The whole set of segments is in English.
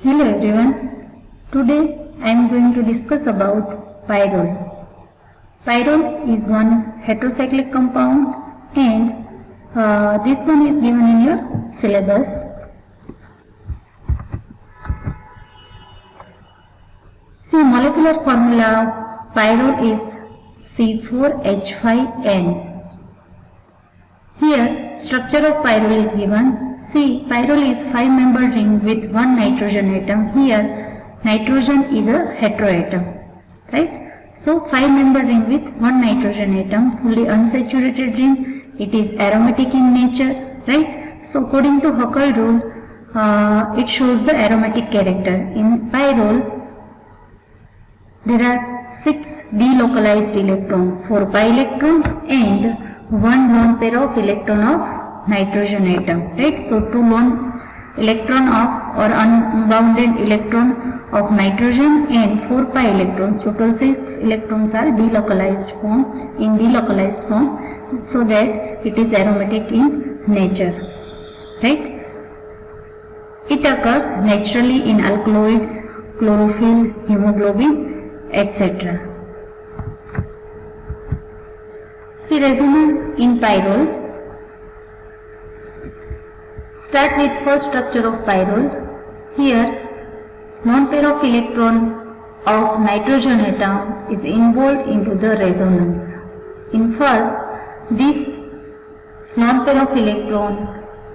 Hello everyone. Today I am going to discuss about pyrrole. Pyrrole is one heterocyclic compound and this one is given in your syllabus. See, molecular formula of pyrrole is C4H5N. Here structure of pyrrole is given. See, pyrrole is 5-membered ring with one nitrogen atom. Here nitrogen is a heteroatom, right? So 5-membered ring with one nitrogen atom, fully unsaturated ring. It is aromatic in nature, right? So according to Huckel rule, it shows the aromatic character. In pyrrole, there are 6 delocalized electrons, 4 pi electrons and 1 lone pair of electron of nitrogen atom, right? So 2 lone electron of or unbounded electron of nitrogen and 4 pi electrons. Total 6 electrons are delocalized form, so that it is aromatic in nature, right? It occurs naturally in alkaloids, chlorophyll, hemoglobin, etc. See, resonance in pyrrole. Start with first structure of pyrrole. Here, lone pair of electron of nitrogen atom is involved into the resonance. In first, this lone pair of electron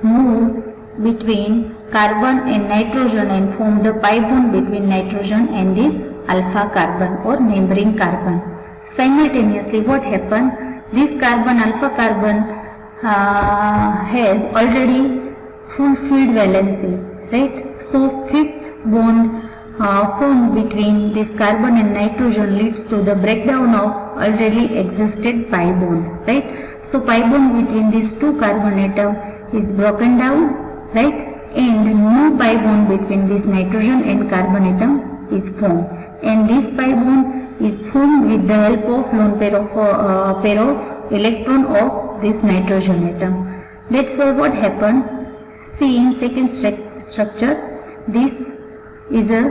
moves between carbon and nitrogen and form the pi bond between nitrogen and this alpha carbon or neighboring carbon. Simultaneously, what happened? This carbon, alpha carbon, has already fulfilled valency, right? So fifth bond formed between this carbon and nitrogen leads to the breakdown of already existed pi bond, right? So pi bond between these two carbon atom is broken down, right? And new pi bond between this nitrogen and carbon atom is formed, and this pi bond is formed with the help of lone pair of electron of this nitrogen atom. That's why what happened. See, in second structure, this is a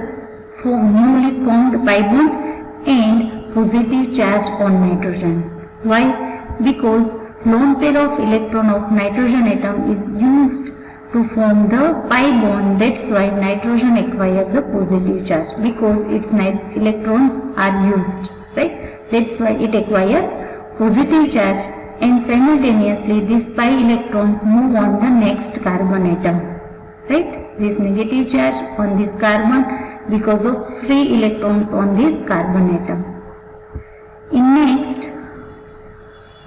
newly formed pi bond and positive charge on nitrogen. Why? Because lone pair of electron of nitrogen atom is used to form the pi bond. That's why nitrogen acquires the positive charge, because its electrons are used, right? That's why it acquires positive charge, and simultaneously these pi electrons move on the next carbon atom, right? This negative charge on this carbon because of free electrons on this carbon atom. In next,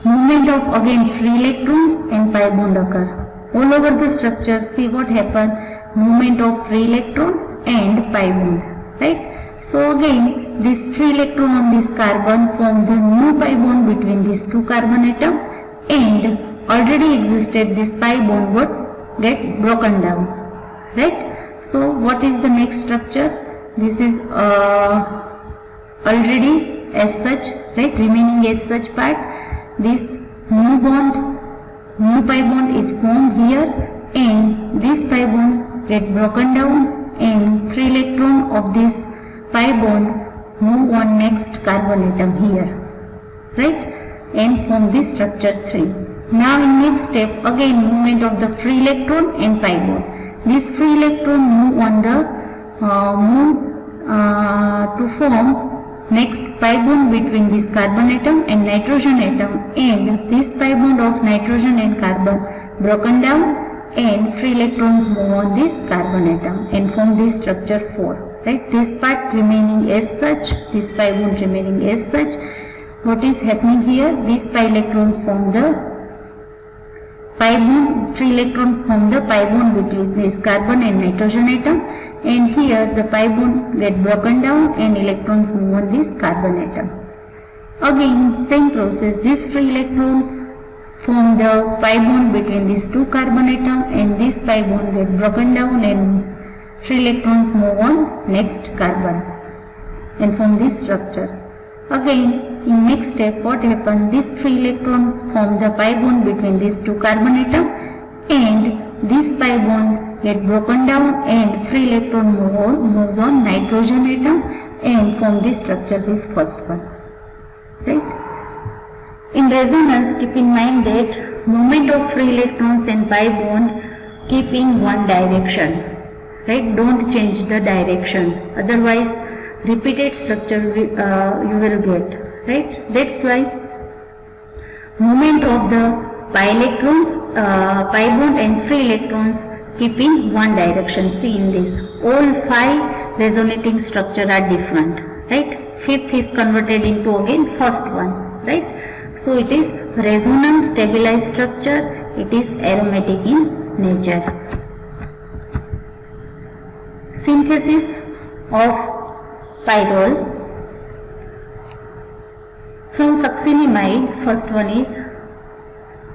movement of again free electrons and pi bond occur. All over the structure, see what happened, movement of free electron and pi bond, right? So again, this free electron on this carbon form the new pi bond between these two carbon atom, and already existed this pi bond would get broken down, right? So what is the next structure? This is already as such, right? Remaining as such part. This new pi bond is formed here, and this pi bond get broken down, and free electron of this pi bond move on next carbon atom here, right? And form this structure 3. Now in next step, again movement of the free electron and pi bond. This free electron move on the to form next pi bond between this carbon atom and nitrogen atom, and this pi bond of nitrogen and carbon broken down, and free electrons move on this carbon atom and form this structure 4, right? This part remaining as such, this pi bond remaining as such. What is happening here? These pi electrons form the pi bond, free electron form the pi bond between this carbon and nitrogen atom, and here the pi bond get broken down and electrons move on this carbon atom. Again same process, this free electron form the pi bond between these two carbon atom, and this pi bond get broken down and free electrons move on next carbon and form this structure. Again in next step, what happened? This free electron form the pi bond between these two carbon atom, and this pi bond get broken down and free electron moves on nitrogen atom and form this structure, this first one. Right? In resonance, keep in mind that movement of free electrons and pi bond keep in one direction. Right? Don't change the direction. Otherwise, repeated structure you will get. Right? That's why movement of the pi electrons, pi bond and free electrons keep in one direction. See in this, all 5 resonating structure are different. Right? Fifth is converted into again first one. Right? So it is resonance stabilized structure. It is aromatic in nature. Synthesis of pyrrole from succinimide. First one is,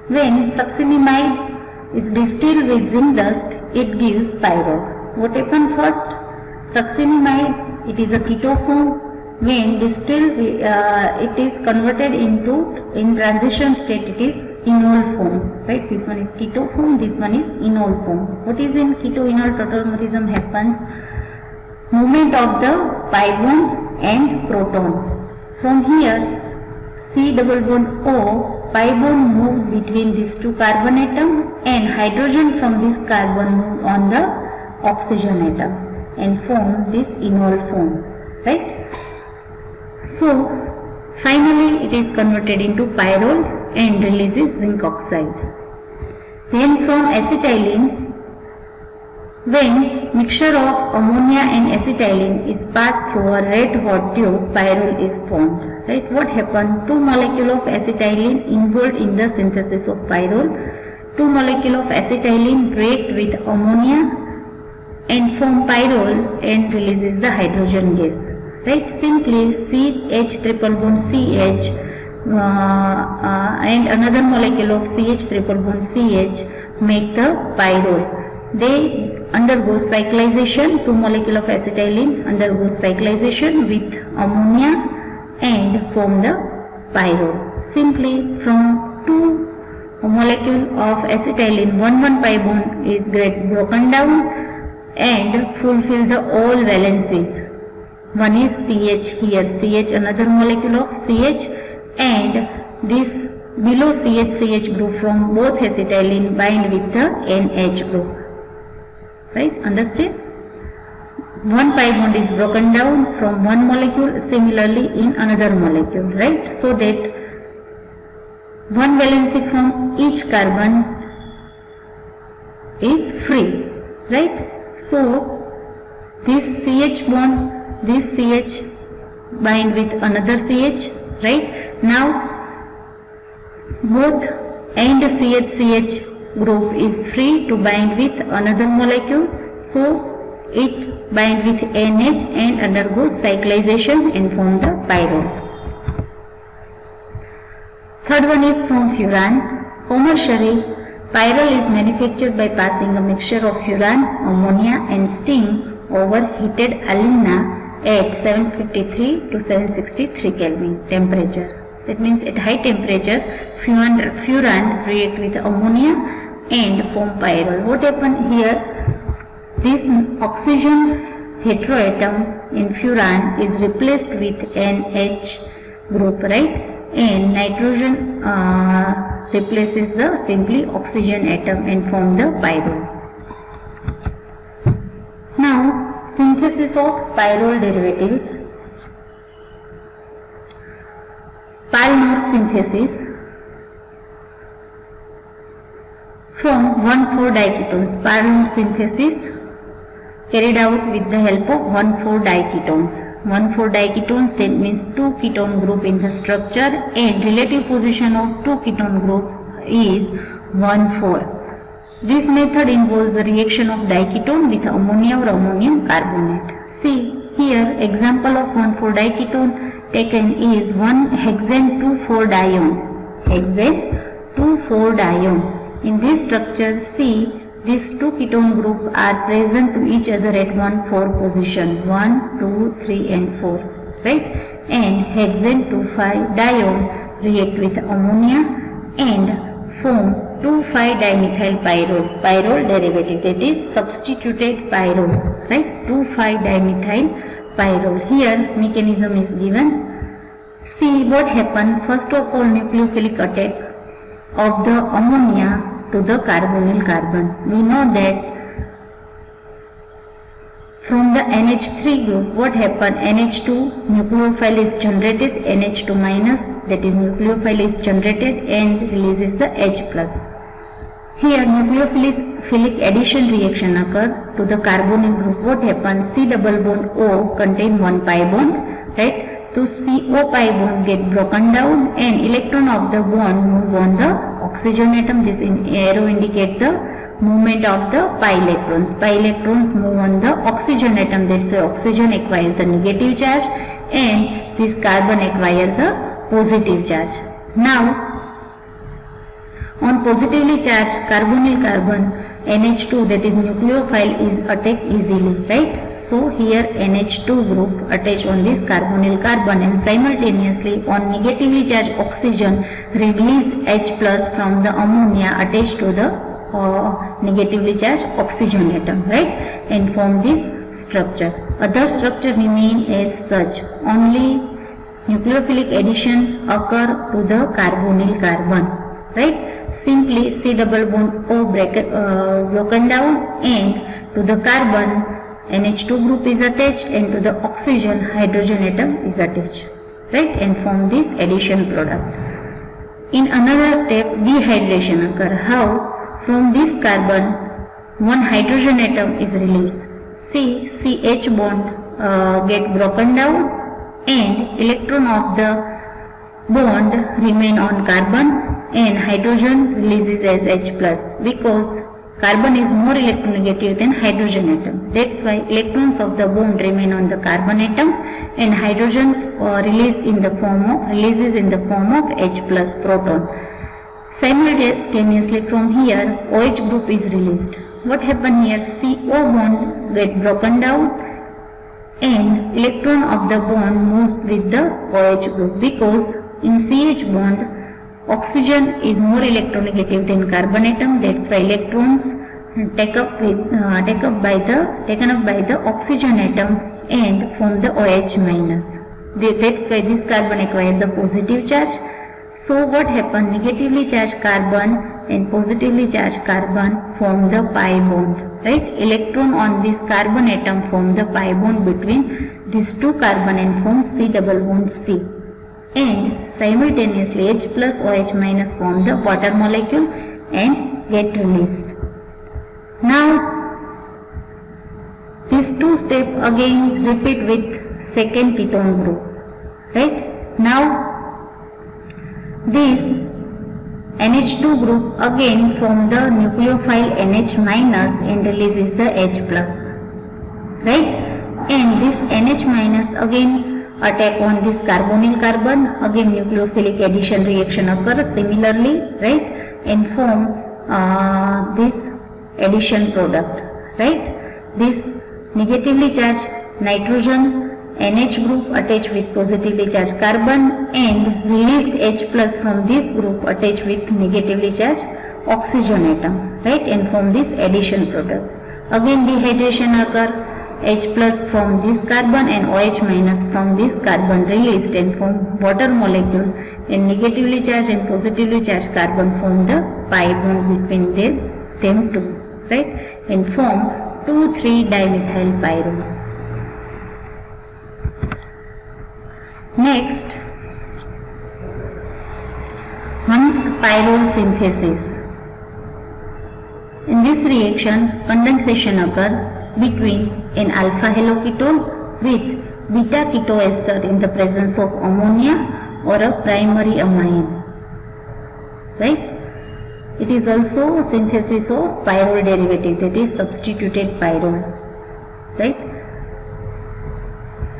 when succinimide is distilled with zinc dust, it gives pyrrole. What happened first? Succinimide, it is a keto form. When distilled, it is converted into, in transition state, it is enol form. Right? This one is keto form, this one is enol form. What is in keto-enol tautomerism happens? Movement of the pi bond and proton. From here, C double bond O, pi bond move between these two carbon atom and hydrogen from this carbon move on the oxygen atom and form this enol form. Right? So, finally it is converted into pyrrole and releases zinc oxide. Then from acetylene, when mixture of ammonia and acetylene is passed through a red hot tube, pyrrole is formed. Right? What happened? 2 molecules of acetylene involved in the synthesis of pyrrole. 2 molecules of acetylene react with ammonia and form pyrrole and releases the hydrogen gas. Right? Simply CH triple bond CH and another molecule of CH triple bond CH make the pyrrole. They undergo cyclization. 2 molecule of acetylene undergoes cyclization with ammonia and form the pyrrole. Simply from 2 molecule of acetylene, 1 pi bond is get broken down and fulfill the all valencies. One is CH here, CH another molecule of CH, and this below CH group from both acetylene bind with the NH group. Right? Understand? 1 pi bond is broken down from one molecule, similarly in another molecule. Right? So that one valency from each carbon is free. Right? So this CH bond, this CH bind with another CH, right? Now both and CH group is free to bind with another molecule, so it bind with NH and undergoes cyclization and form the pyrrole. Third one is from furan. Commercially, pyrrole is manufactured by passing a mixture of furan, ammonia and steam over heated alumina at 753 to 763 Kelvin temperature. That means at high temperature, furan react with ammonia and form pyrrole. What happened here? This oxygen heteroatom in furan is replaced with an H group, right? And nitrogen replaces the simply oxygen atom and form the pyrrole. Now, synthesis of pyrrole derivatives. Pyrrole synthesis from 1,4-diketones. Pyrrole synthesis carried out with the help of 1,4-diketones. 1,4-diketones, that means 2 ketone group in the structure, and relative position of 2 ketone groups is 1,4. This method involves the reaction of diketone with ammonia or ammonium carbonate. See here, example of 1,4-diketone taken is 1-hexane 2,4-dione. Hexane 2,4-dione. In this structure, see, these 2 ketone groups are present to each other at 1,4 position. 1, 2, 3 and 4. Right? And hexane 2,5-dione react with ammonia and form 2,5-dimethyl pyrrole, pyrrole derivative, that is substituted pyrrole, right? 2,5-dimethyl pyrrole. Here mechanism is given. See what happened. First of all, nucleophilic attack of the ammonia to the carbonyl carbon. We know that from the NH3 group, what happened? NH2 nucleophile is generated, NH2 minus, that is nucleophile is generated and releases the H plus. Here nucleophilic addition reaction occur to the carbonyl group. What happens? C double bond O contain one pi bond, right? So CO pi bond get broken down and electron of the bond moves on the oxygen atom. This arrow indicate the movement of the pi electrons. Pi electrons move on the oxygen atom. That's why oxygen acquire the negative charge and this carbon acquire the positive charge. Now on positively charged carbonyl carbon, NH2, that is nucleophile, is attacked easily, right? So here NH2 group attach on this carbonyl carbon and simultaneously on negatively charged oxygen release H plus from the ammonia attached to the negatively charged oxygen atom, right? And form this structure. Other structure remain as such. Only nucleophilic addition occur to the carbonyl carbon, right? Simply C double bond O broken down and to the carbon NH2 group is attached and to the oxygen hydrogen atom is attached, right? And form this addition product. In another step, dehydration occur. How? From this carbon, one hydrogen atom is released. See, CH bond get broken down and electron of the bond remain on carbon and hydrogen releases as H plus because carbon is more electronegative than hydrogen atom. That's why electrons of the bond remain on the carbon atom and hydrogen releases in the form of H plus proton. Simultaneously from here OH group is released. What happened here? CO bond get broken down and electron of the bond moves with the OH group because in CH bond oxygen is more electronegative than carbon atom. That's why electrons taken up by the oxygen atom and form the OH minus. That's why this carbon acquire the positive charge. So what happened? Negatively charged carbon and positively charged carbon form the pi bond, right? Electron on this carbon atom form the pi bond between these two carbon and form C double bond C. And simultaneously H plus OH minus form the water molecule and get released. Now these two steps again repeat with second ketone group, right? Now this NH2 group again form the nucleophile NH minus and releases the H plus, right? And this NH minus again attack on this carbonyl carbon, again nucleophilic addition reaction occurs similarly, right? And form this addition product, right? This negatively charged nitrogen NH group attached with positively charged carbon and released H plus from this group attached with negatively charged oxygen atom, right? And form this addition product. Again dehydration occur, H plus from this carbon and OH minus from this carbon released and form water molecule and negatively charged and positively charged carbon form the pi bond between them two, right? And form 2,3-dimethyl pyrrole. Next, Hunt's pyrrole synthesis. In this reaction, condensation occurs between an alpha haloketone with beta ketoester in the presence of ammonia or a primary amine, right? It is also synthesis of pyrrole derivative, that is substituted pyrrole, right?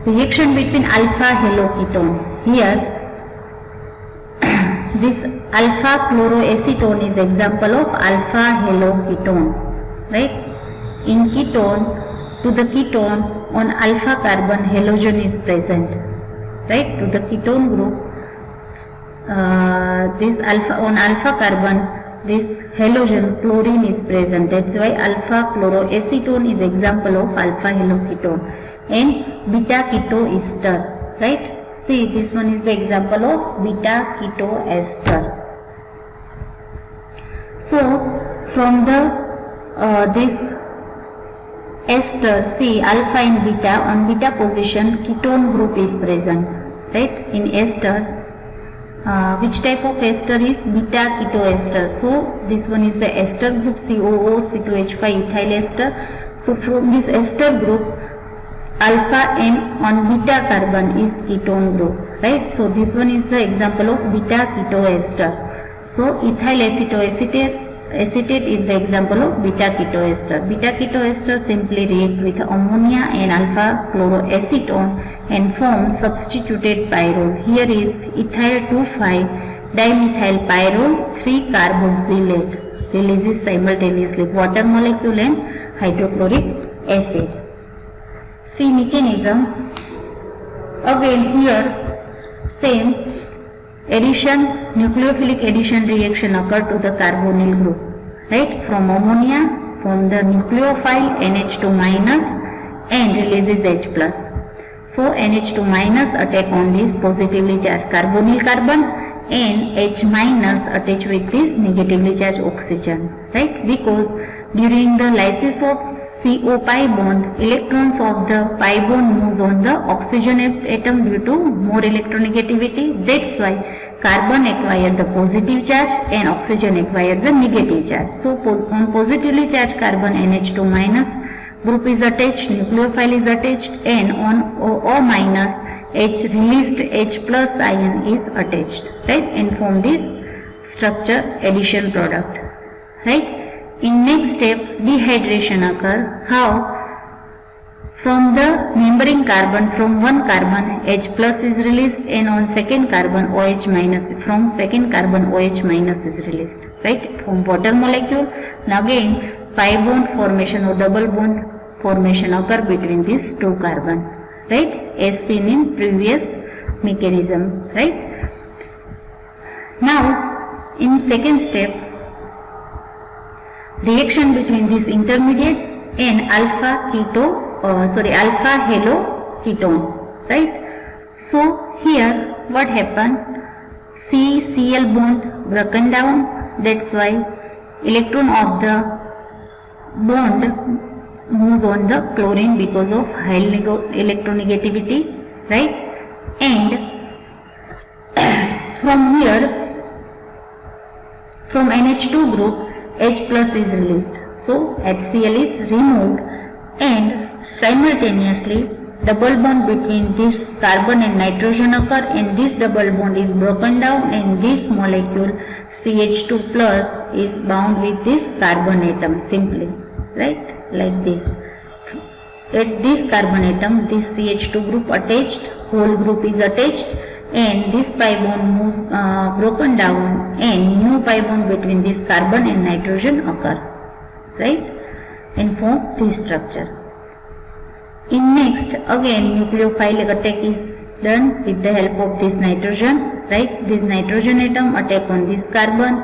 Reaction between alpha haloketone. Here this alpha chloroacetone is example of alpha haloketone, right? In ketone, to the ketone on alpha carbon halogen is present, right? To the ketone group, this alpha on alpha carbon this halogen chlorine is present. That's why alpha chloroacetone is example of alpha haloketone, and beta ketoester, right? See, this one is the example of beta ketoester. So from the this ester, see alpha and beta, on beta position ketone group is present, right? In ester, which type of ester is beta ketoester. So this one is the ester group, COOC2H5 ethyl ester. So from this ester group, alpha N on beta carbon is ketone group, right? So this one is the example of beta ketoester. So ethyl acetate is the example of beta ketoester. Beta ketoester simply react with ammonia and alpha chloroacetone and form substituted pyrrole. Here is ethyl 2,5 dimethyl pyrrole 3-carboxylate releases simultaneously water molecule and hydrochloric acid. See mechanism. Again here same addition, nucleophilic addition reaction occur to the carbonyl group, right? From ammonia, from the nucleophile NH2 minus and releases H plus. So NH2 minus attack on this positively charged carbonyl carbon and H minus attach with this negatively charged oxygen, right? Because during the lysis of CO pi bond, electrons of the pi bond moves on the oxygen atom due to more electronegativity. That's why carbon acquire the positive charge and oxygen acquire the negative charge. So on positively charged carbon NH2 minus group is attached, nucleophile is attached, and on O minus H released H plus ion is attached, right? And form this structure addition product, right? In next step, dehydration occur. How? From the neighboring carbon, from one carbon H plus is released, and on second carbon OH minus, from second carbon OH minus is released, right? From water molecule. Now again pi bond formation or double bond formation occur between these two carbon, right? As seen in previous mechanism, right? Now in second step, reaction between this intermediate and alpha haloketone, right? So here what happened? Cl bond broken down. That's why electron of the bond moves on the chlorine because of high electronegativity, right? And from here, from NH2 group, H plus is released. So HCl is removed, and simultaneously double bond between this carbon and nitrogen occur, and this double bond is broken down, and this molecule CH2 plus is bound with this carbon atom simply, right? Like this. At this carbon atom, this CH2 group attached, whole group is attached, and this pi bond moves broken down, and new pi bond between this carbon and nitrogen occur, right? And form this structure. In next, again nucleophile attack is done with the help of this nitrogen, right? This nitrogen atom attack on this carbon,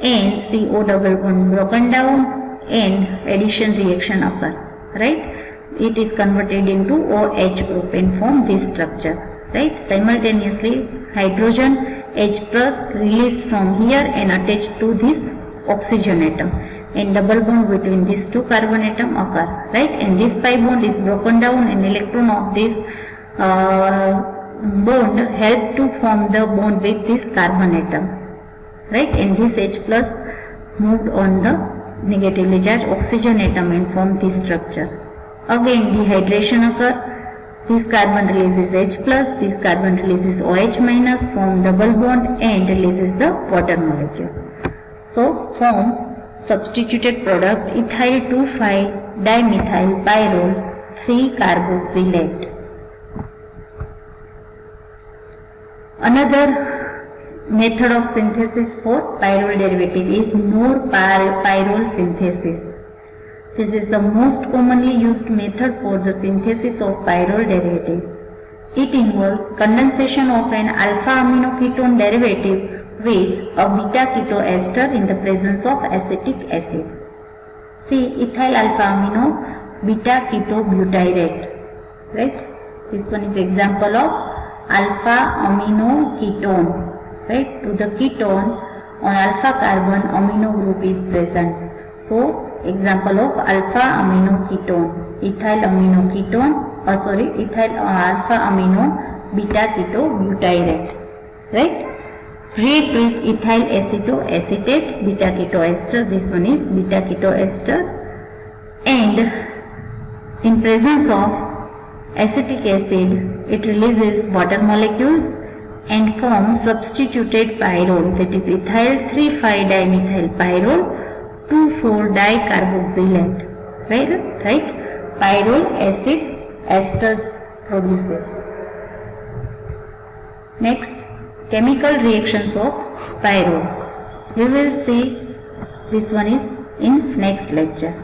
and CO double bond broken down, and addition reaction occur, right? It is converted into OH group and form this structure, right? Simultaneously hydrogen H plus released from here and attached to this oxygen atom, and double bond between these two carbon atom occur, right? And this pi bond is broken down, and electron of this bond help to form the bond with this carbon atom, right? And this H plus moved on the negatively charged oxygen atom and form this structure. Again dehydration occur. This carbon releases H plus, this carbon releases OH minus, form double bond and releases the water molecule. So form substituted product ethyl 2,5 dimethyl pyrrole 3-carboxylate. Another method of synthesis for pyrrole derivative is Nor-pyrrole synthesis. This is the most commonly used method for the synthesis of pyrrole derivatives. It involves condensation of an alpha amino ketone derivative with a beta keto ester in the presence of acetic acid. See, ethyl alpha amino beta keto butyrate, right? This one is example of alpha amino ketone, right? To the ketone on alpha carbon amino group is present. So, example of alpha amino ketone, ethyl amino ketone, ethyl alpha amino beta keto butyrate, right? React with ethyl acetoacetate, beta keto ester. This one is beta keto ester, and in presence of acetic acid, it releases water molecules and forms substituted pyrrole, that is ethyl 3,5-dimethyl pyrrole 2,4-dicarboxylate, right? Pyrrole acid esters produces. Next, chemical reactions of pyrrole. We will see this one is in next lecture.